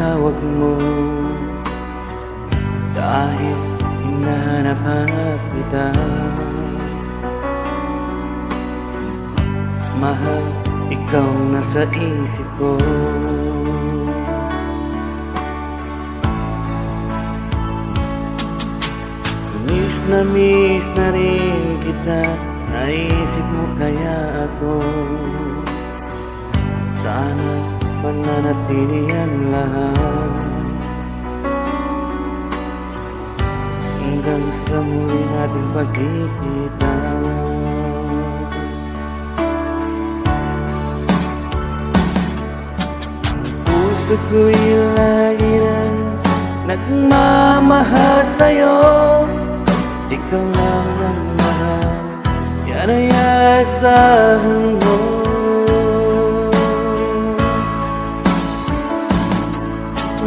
tawag mo, dahil hinahanap-hanap kita. Mahal, ikaw nasa isip ko. Miss na rin kita, naisip mo kaya ako. Sana mananatili ang lahat, hanggang sa muli nating pagkikita. Ang puso ko'y lagi nang nagmamahal sa'yo. Ikaw lang ang mahal, yan ay asahan mo.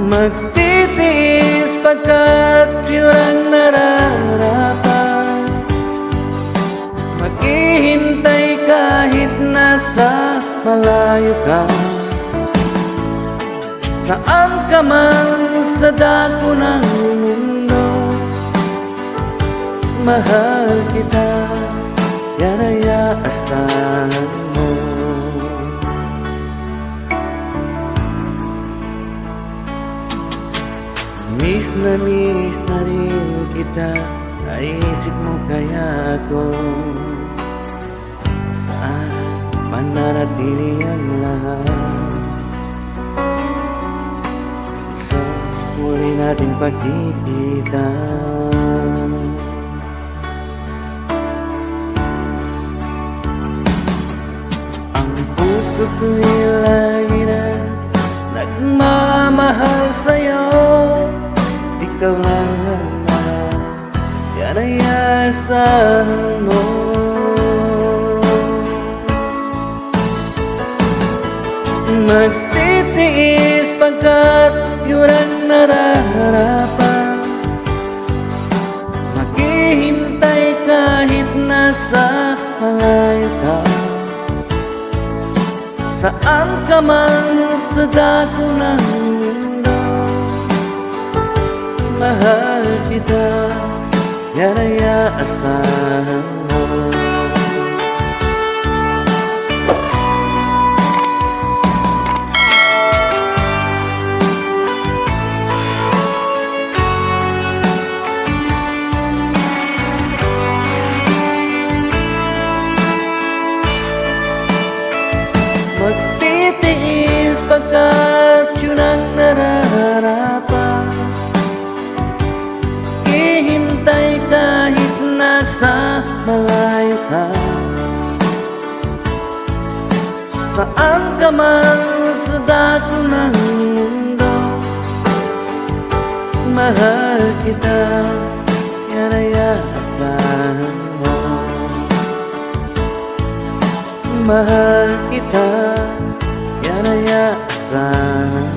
Magtitiis pagkat yun ang nararapat, maghihintay kahit nasa malayo ka. Saan ka man sa dako ng mundo, mahal kita, yan ay aasahan mo. Miss na rin kita, naisip mo kaya ako. Saan mananatili ang lahat, sa muli nating pagkikita. Puso ko'y lagi na nagmamahal sa'yo. Ikaw lang ang mahal, yan ay asahan mo. Magtitiis pagkat yun ang nararapat, maghihintay kahit nasa malayo ka. Saan ka man sa dako ng mundo, mahal kita, yan ay aasahan mo. Magtitiis pagkat yun ang nararapat, ihintay kahit nasa malayo ka. Saan ka man sa dako ng mundo, mahal kita, yan ay aasahan mo. Mahal kita, yan ay aasahan